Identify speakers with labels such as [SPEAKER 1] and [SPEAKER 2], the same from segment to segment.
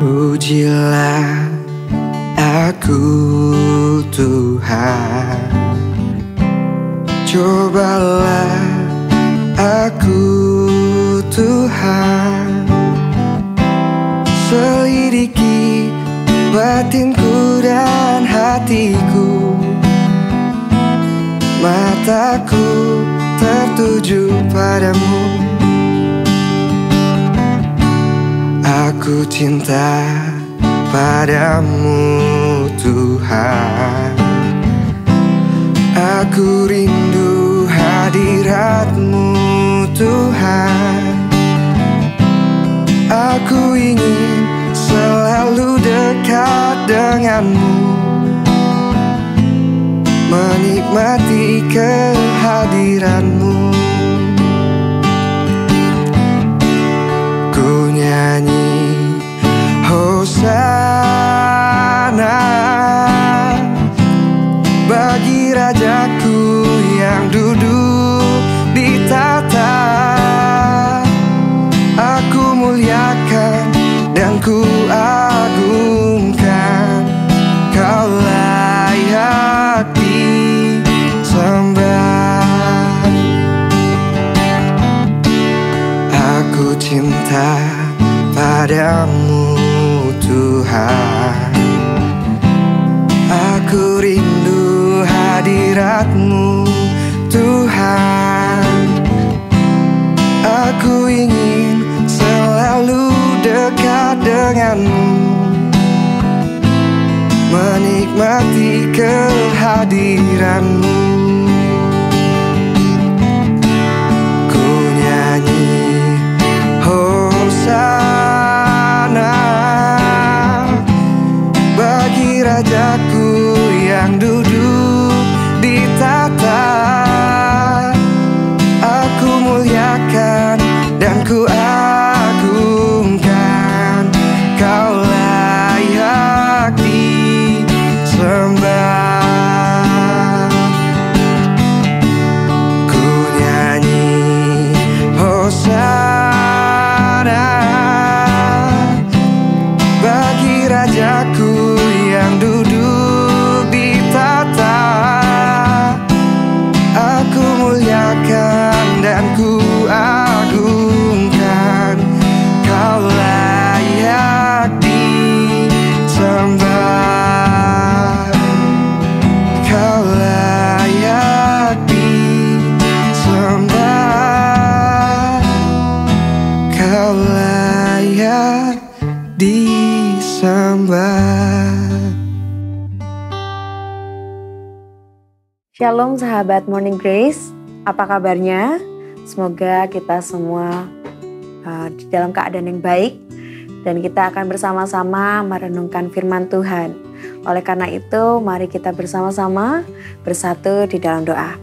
[SPEAKER 1] Pujilah aku Tuhan, cobalah aku Tuhan, selidiki batinku dan hatiku, mataku tertuju padamu. Aku cinta padamu Tuhan, aku rindu hadirat-Mu Tuhan. Aku ingin selalu dekat dengan-Mu, menikmati kehadiran-Mu. Ku nyanyi Hosana bagi Rajaku yang duduk di tahta. Aku muliakan dan ku agungkan, Kau layak disembah. Aku cinta padamu Tuhan, aku rindu hadirat-Mu Tuhan. Aku ingin selalu dekat dengan-Mu, menikmati kehadiran-Mu. Ku nyanyi Hosana bagi Rajaku yang duduk di tahta. Aku muliakan dan ku agungkan, Kau layak disembah. Ku nyanyi Hosana bagi Rajaku yang duduk di tahta. Aku muliakan dan ku agungkan, Kau layak disembah. Kau layak disembah. Kau layak disembah.
[SPEAKER 2] Shalom sahabat Morning Grace, apa kabarnya? Semoga kita semua di dalam keadaan yang baik dan kita akan bersama-sama merenungkan firman Tuhan. Oleh karena itu, mari kita bersama-sama bersatu di dalam doa.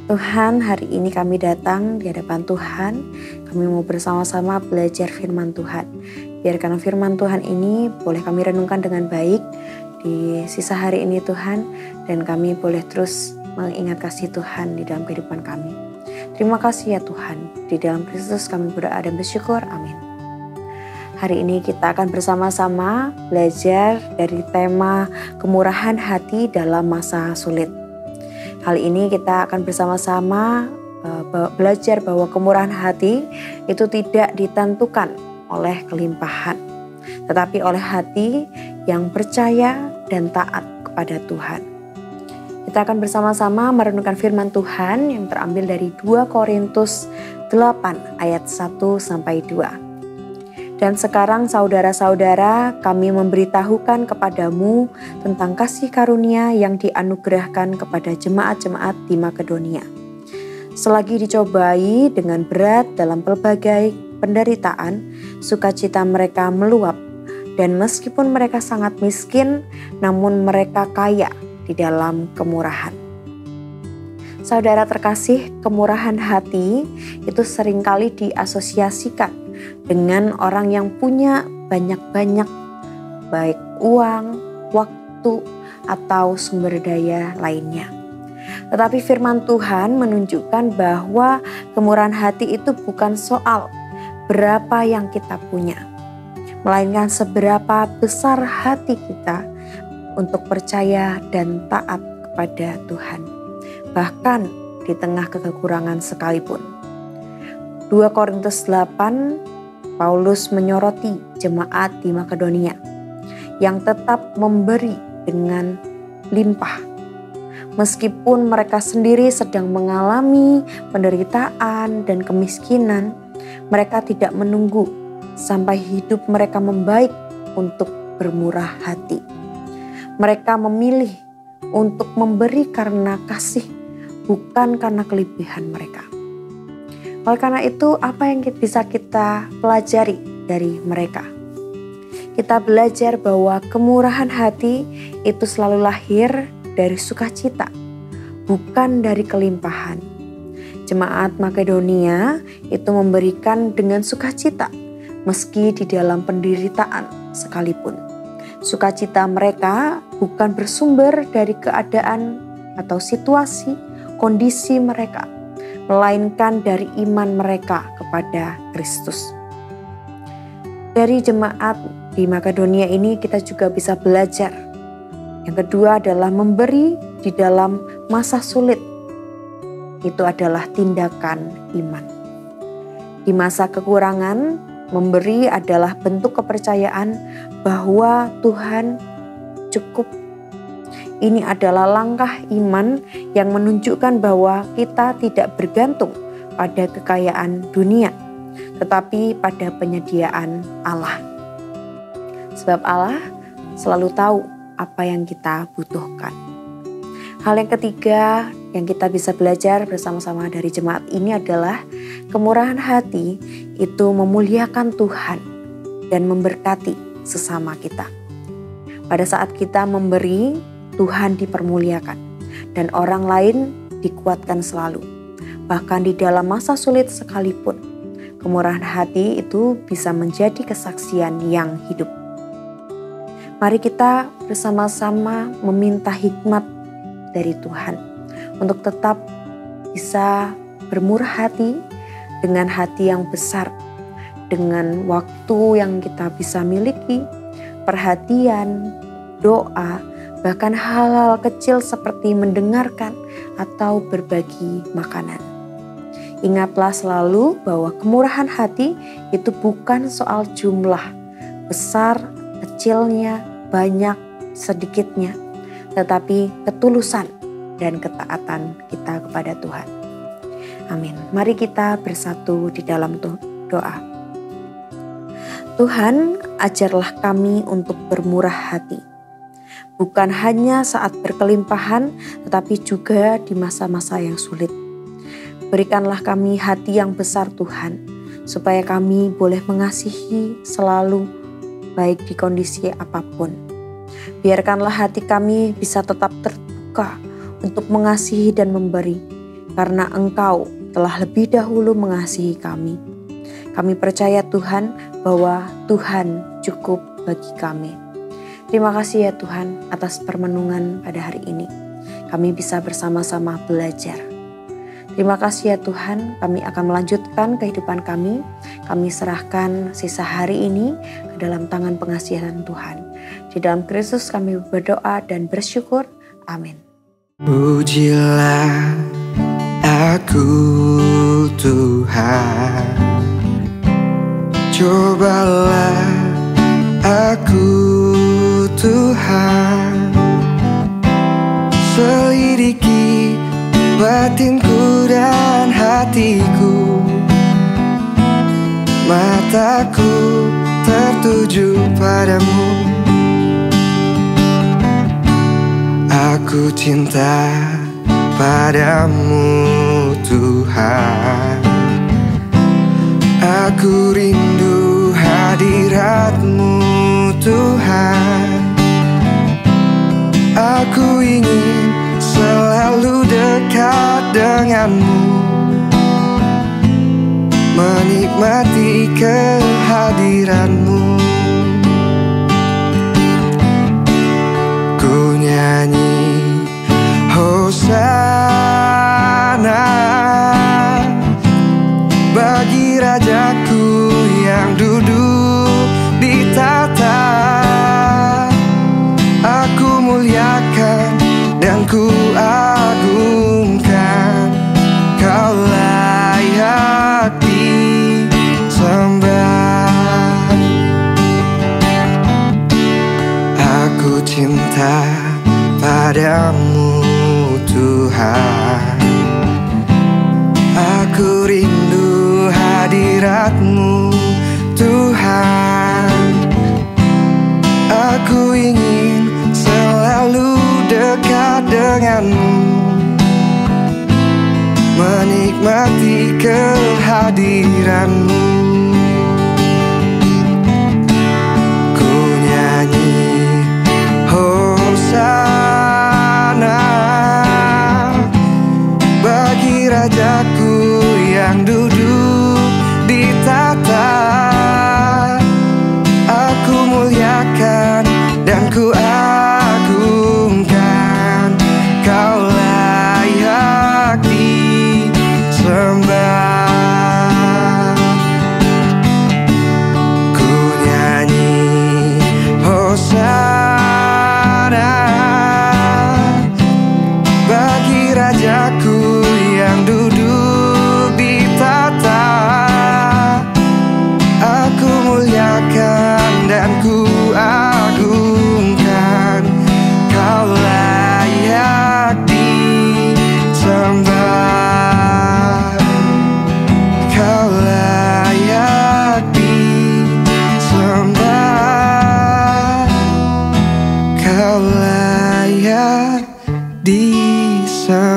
[SPEAKER 2] Tuhan, hari ini kami datang di hadapan Tuhan. Kami mau bersama-sama belajar firman Tuhan. Biarkan firman Tuhan ini boleh kami renungkan dengan baik di sisa hari ini Tuhan, dan kami boleh terus mengingat kasih Tuhan di dalam kehidupan kami. Terima kasih ya Tuhan, di dalam Kristus kami berdoa dan bersyukur, amin. Hari ini kita akan bersama-sama belajar dari tema kemurahan hati dalam masa sulit. Kali ini kita akan bersama-sama belajar bahwa kemurahan hati itu tidak ditentukan oleh kelimpahan, tetapi oleh hati yang percaya dan taat kepada Tuhan. Kita akan bersama-sama merenungkan firman Tuhan yang terambil dari 2 Korintus 8 ayat 1-2. Dan sekarang saudara-saudara, kami memberitahukan kepadamu tentang kasih karunia yang dianugerahkan kepada jemaat-jemaat di Makedonia. Selagi dicobai dengan berat dalam pelbagai penderitaan, sukacita mereka meluap. Dan meskipun mereka sangat miskin, namun mereka kaya di dalam kemurahan. Saudara terkasih, kemurahan hati itu seringkali diasosiasikan dengan orang yang punya banyak-banyak, baik uang, waktu, atau sumber daya lainnya. Tetapi firman Tuhan menunjukkan bahwa kemurahan hati itu bukan soal berapa yang kita punya, melainkan seberapa besar hati kita untuk percaya dan taat kepada Tuhan, bahkan di tengah kekurangan sekalipun. 2 Korintus 8, Paulus menyoroti jemaat di Makedonia yang tetap memberi dengan limpah. Meskipun mereka sendiri sedang mengalami penderitaan dan kemiskinan, mereka tidak menunggu sampai hidup mereka membaik untuk bermurah hati. Mereka memilih untuk memberi karena kasih, bukan karena kelebihan mereka. Oleh karena itu, apa yang bisa kita pelajari dari mereka? Kita belajar bahwa kemurahan hati itu selalu lahir dari sukacita, bukan dari kelimpahan. Jemaat Makedonia itu memberikan dengan sukacita, meski di dalam penderitaan sekalipun. Sukacita mereka bukan bersumber dari keadaan atau situasi, kondisi mereka, melainkan dari iman mereka kepada Kristus. Dari jemaat di Makedonia ini kita juga bisa belajar. Yang kedua adalah memberi di dalam masa sulit. Itu adalah tindakan iman. Di masa kekurangan, memberi adalah bentuk kepercayaan bahwa Tuhan cukup. Ini adalah langkah iman yang menunjukkan bahwa kita tidak bergantung pada kekayaan dunia, tetapi pada penyediaan Allah. Sebab Allah selalu tahu apa yang kita butuhkan. Hal yang ketiga yang kita bisa belajar bersama-sama dari jemaat ini adalah kemurahan hati itu memuliakan Tuhan dan memberkati sesama kita. Pada saat kita memberi, Tuhan dipermuliakan dan orang lain dikuatkan selalu. Bahkan di dalam masa sulit sekalipun, kemurahan hati itu bisa menjadi kesaksian yang hidup. Mari kita bersama-sama meminta hikmat dari Tuhan untuk tetap bisa bermurah hati dengan hati yang besar, dengan waktu yang kita bisa miliki, perhatian, doa, bahkan hal-hal kecil seperti mendengarkan atau berbagi makanan. Ingatlah selalu bahwa kemurahan hati itu bukan soal jumlah, besar, kecilnya, banyak, sedikitnya, tetapi ketulusan dan ketaatan kita kepada Tuhan. Amin. Mari kita bersatu di dalam doa. Tuhan, ajarlah kami untuk bermurah hati. Bukan hanya saat berkelimpahan, tetapi juga di masa-masa yang sulit. Berikanlah kami hati yang besar Tuhan, supaya kami boleh mengasihi selalu, baik di kondisi apapun. Biarkanlah hati kami bisa tetap terbuka untuk mengasihi dan memberi, karena Engkau telah lebih dahulu mengasihi kami. Kami percaya Tuhan bahwa Tuhan cukup bagi kami. Terima kasih ya Tuhan atas permenungan pada hari ini. Kami bisa bersama-sama belajar. Terima kasih ya Tuhan, kami akan melanjutkan kehidupan kami. Kami serahkan sisa hari ini ke dalam tangan pengasihan Tuhan. Di dalam Kristus kami berdoa dan bersyukur. Amin.
[SPEAKER 1] Pujilah aku Tuhan, cobalah aku Tuhan, selidiki batinku dan hatiku, mataku tertuju padamu. Aku cinta padamu Tuhan, aku rindu hadirat-Mu Tuhan. Aku ingin selalu dekat denganmu, menikmati kehadiran-Mu. Ku nyanyi Hosana bagi Rajaku yang duduk di cinta padamu Tuhan. Aku rindu hadirat-Mu Tuhan. Aku ingin selalu dekat dengan-Mu, menikmati kehadiran-Mu. Ku nyanyi Hosana bagi Rajaku yang duduk di tahta. Aku muliakan dan ku agungkan, Kau layak disembah. Ku nyanyi Hosana bagi Rajaku yang duduk di tahta. Aku muliakan dan ku agungkan, Kau layak disembah. Kau layak disembah. Kau layak disembah.